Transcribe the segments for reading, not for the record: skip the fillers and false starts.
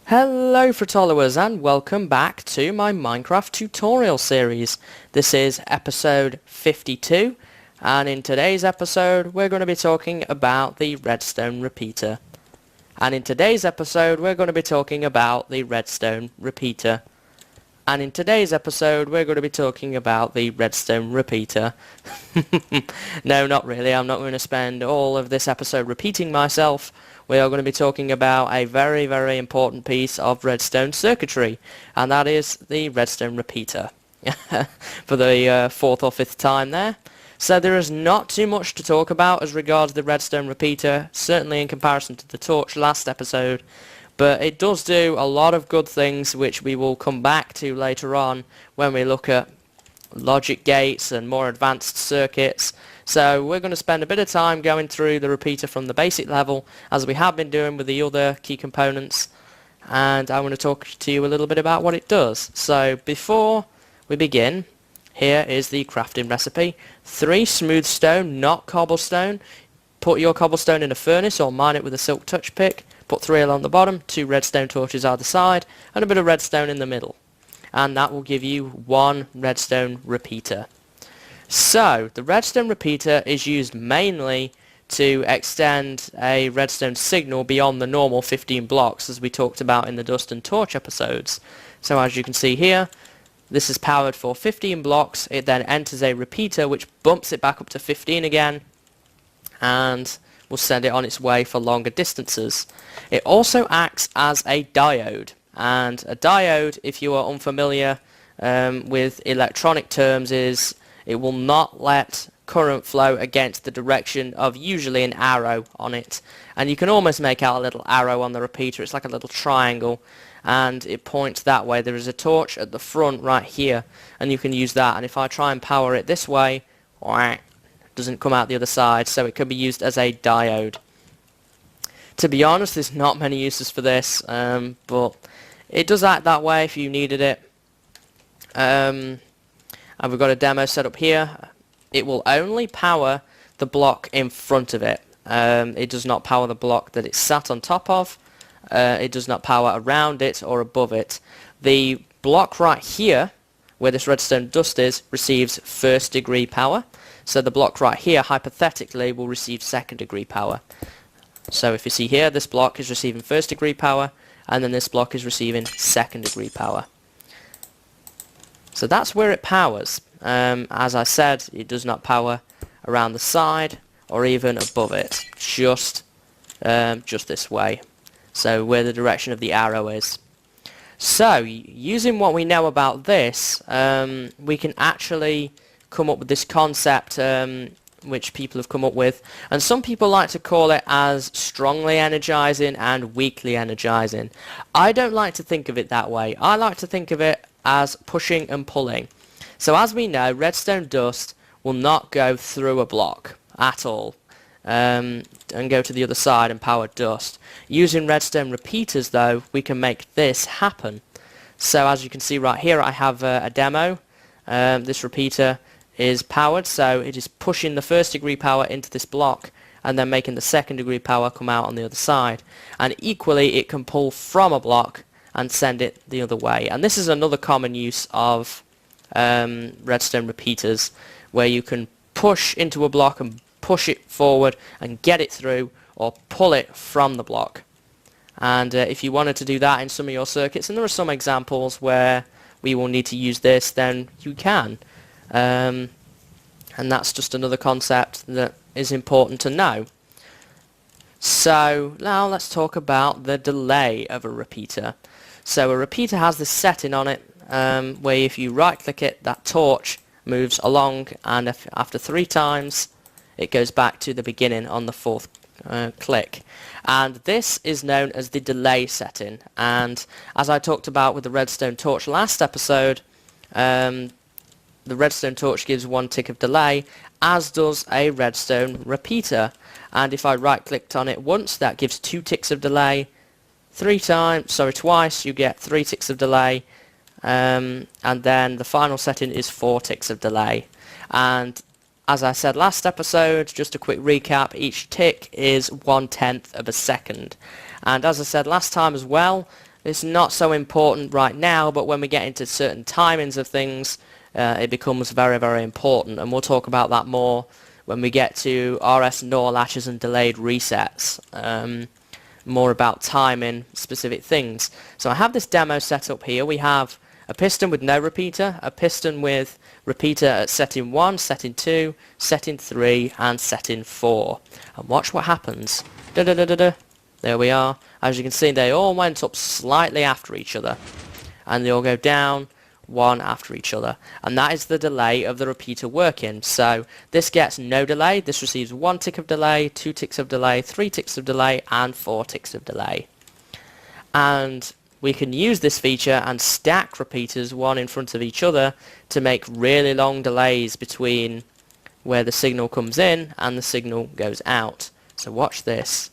Hello Fretwellers and welcome back to my Minecraft tutorial series. This is episode 52 and in today's episode we're going to be talking about the Redstone Repeater. And in today's episode we're going to be talking about the Redstone Repeater. And in today's episode we're going to be talking about the Redstone Repeater. No, not really. I'm not going to spend all of this episode repeating myself. We are going to be talking about a very, very important piece of redstone circuitry, and that is the Redstone Repeater. For the fourth or fifth time there. So there is not too much to talk about as regards the Redstone Repeater, certainly in comparison to the Torch last episode, but it does do a lot of good things which we will come back to later on when we look at logic gates and more advanced circuits. So we're going to spend a bit of time going through the repeater from the basic level as we have been doing with the other key components, and I want to talk to you a little bit about what it does. So before we begin, here is the crafting recipe. 3 smooth stone, not cobblestone. Put your cobblestone in a furnace or mine it with a silk touch pick. Put 3 along the bottom, 2 redstone torches either side, and a bit of redstone in the middle. And that will give you 1 redstone repeater. So, the redstone repeater is used mainly to extend a redstone signal beyond the normal 15 blocks as we talked about in the Dust and Torch episodes. So as you can see here, this is powered for 15 blocks. It then enters a repeater which bumps it back up to 15 again and will send it on its way for longer distances. It also acts as a diode, and a diode, if you are unfamiliar with electronic terms, is it will not let current flow against the direction of usually an arrow on it. And you can almost make out a little arrow on the repeater. It's like a little triangle and it points that way. There is a torch at the front right here and you can use that. And if I try and power it this way, it doesn't come out the other side. So it could be used as a diode. To be honest, there's not many uses for this, but it does act that way if you needed it. And we've got a demo set up here. It will only power the block in front of it. It does not power the block that it's sat on top of. It does not power around it or above it. The block right here, where this redstone dust is, receives first degree power. So the block right here, hypothetically, will receive second degree power. So if you see here, this block is receiving first degree power, and then this block is receiving second degree power. So that's where it powers. As I said, it does not power around the side or even above it, just this way. So where the direction of the arrow is. So using what we know about this, we can actually come up with this concept which people have come up with, and some people like to call it as strongly energizing and weakly energizing. I don't like to think of it that way. I like to think of it as pushing and pulling. So as we know, redstone dust will not go through a block at all and go to the other side and power dust. Using redstone repeaters though, we can make this happen. So as you can see right here, I have a demo. This repeater is powered, so it is pushing the first degree power into this block and then making the second degree power come out on the other side. And equally it can pull from a block and send it the other way. And this is another common use of redstone repeaters, where you can push into a block and push it forward and get it through, or pull it from the block. And if you wanted to do that in some of your circuits, and there are some examples where we will need to use this, then you can. And that's just another concept that is important to know. So now let's talk about the delay of a repeater. So a repeater has this setting on it where if you right click it, that torch moves along, and after 3 times it goes back to the beginning on the 4th click. And this is known as the delay setting, and as I talked about with the Redstone Torch last episode, the Redstone Torch gives 1 tick of delay, as does a Redstone Repeater. And if I right clicked on it once, that gives 2 ticks of delay. Twice, you get 3 ticks of delay, and then the final setting is 4 ticks of delay. And as I said last episode, just a quick recap, each tick is 1/10 of a second. And as I said last time as well, It's not so important right now, but when we get into certain timings of things, it becomes very, very important, and we'll talk about that more when we get to RS NOR latches and delayed resets. More about timing specific things. So I have this demo set up here. We have a piston with no repeater, a piston with repeater at setting 1, setting 2, setting 3 and setting 4. And watch what happens. There we are. As you can see, they all went up slightly after each other, and they all go down one after each other, and that is the delay of the repeater working. So this gets no delay, this receives 1 tick of delay, 2 ticks of delay, 3 ticks of delay and 4 ticks of delay. And we can use this feature and stack repeaters one in front of each other to make really long delays between where the signal comes in and the signal goes out. So watch this.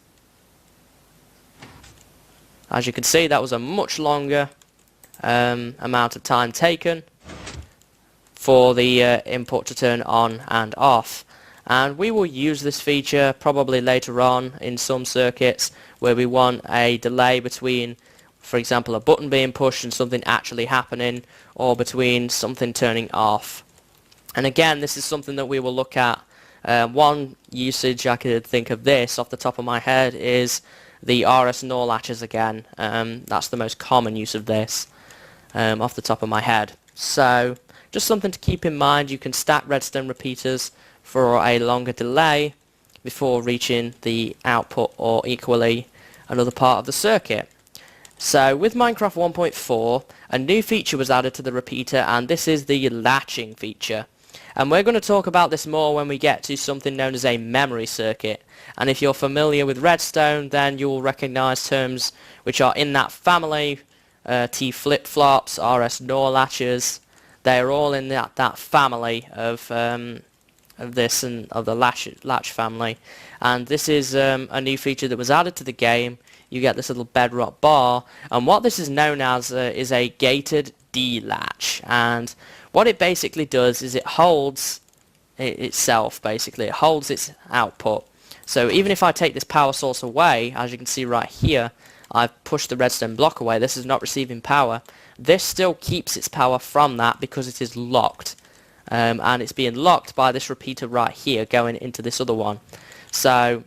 As you can see, that was a much longer amount of time taken for the input to turn on and off. And we will use this feature probably later on in some circuits where we want a delay between, for example, a button being pushed and something actually happening, or between something turning off. And again, this is something that we will look at. One usage I could think of this off the top of my head is the RS NOR latches again. That's the most common use of this off the top of my head. So just something to keep in mind. You can stack Redstone repeaters for a longer delay before reaching the output or equally another part of the circuit. So with Minecraft 1.4, a new feature was added to the repeater, and this is the latching feature. And we're going to talk about this more when we get to something known as a memory circuit. And if you're familiar with Redstone, then you will recognize terms which are in that family. T flip-flops, RS NOR latches, they are all in that family of this and of the latch family. And this is a new feature that was added to the game. You get this little bedrock bar, and what this is known as is a gated D-latch. And what it basically does is it holds itself, basically. It holds its output. So even if I take this power source away, as you can see right here, I've pushed the redstone block away, this is not receiving power. This still keeps its power from that because it is locked. And it's being locked by this repeater right here going into this other one. So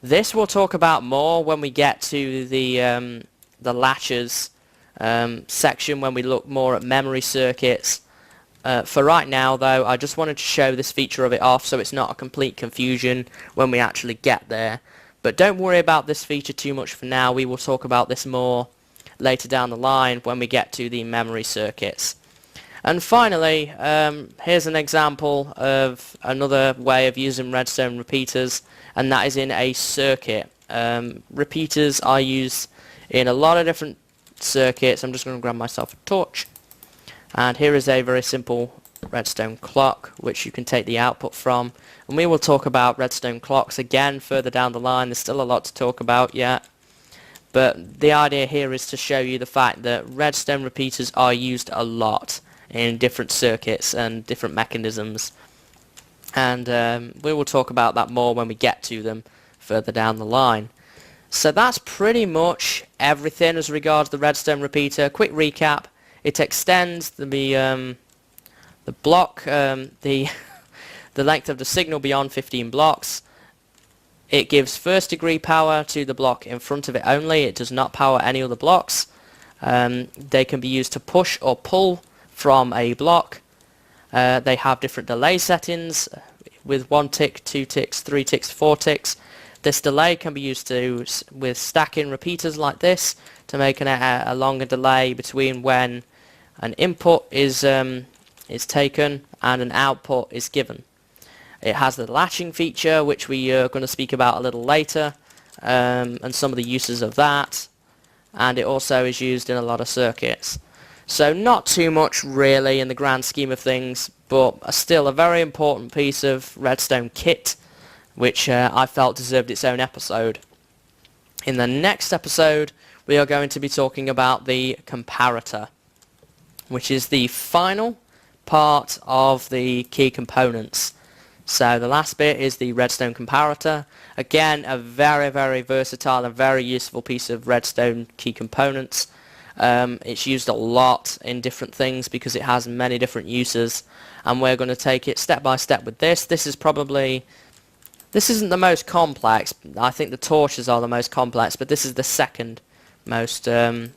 this we'll talk about more when we get to the latches section, when we look more at memory circuits. For right now though, I just wanted to show this feature of it off so it's not a complete confusion when we actually get there. But don't worry about this feature too much for now. We will talk about this more later down the line when we get to the memory circuits. And finally, here's an example of another way of using redstone repeaters, and that is in a circuit. Repeaters are used in a lot of different circuits. I'm just going to grab myself a torch. And here is a very simple redstone clock which you can take the output from, and we will talk about redstone clocks again further down the line. There's still a lot to talk about yet, but the idea here is to show you the fact that redstone repeaters are used a lot in different circuits and different mechanisms, and we will talk about that more when we get to them further down the line. So that's pretty much everything as regards the redstone repeater. Quick recap: it extends the block, the length of the signal beyond 15 blocks. It gives first degree power to the block in front of it only. It does not power any other blocks. They can be used to push or pull from a block. They have different delay settings with 1 tick, 2 ticks, 3 ticks, 4 ticks. This delay can be used with stacking repeaters like this to make a longer delay between when an input is taken and an output is given. It has the latching feature, which we are going to speak about a little later, and some of the uses of that, and it also is used in a lot of circuits. So not too much really in the grand scheme of things, but still a very important piece of redstone kit which I felt deserved its own episode. In the next episode we are going to be talking about the comparator, which is the final part of the key components. So the last bit is the redstone comparator. Again, a very, very versatile and very useful piece of redstone key components. It's used a lot in different things because it has many different uses, and we're going to take it step by step with this. This isn't the most complex. I think the torches are the most complex, but this is the second most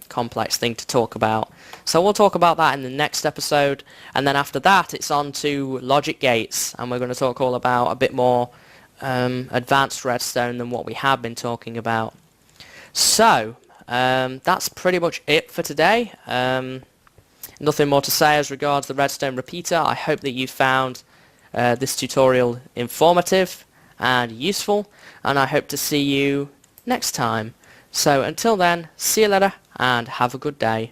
complex thing to talk about. So we'll talk about that in the next episode, and then after that it's on to logic gates, and we're going to talk all about a bit more advanced redstone than what we have been talking about. So that's pretty much it for today. Nothing more to say as regards the Redstone Repeater. I hope that you found this tutorial informative and useful, and I hope to see you next time. So until then, see you later and have a good day.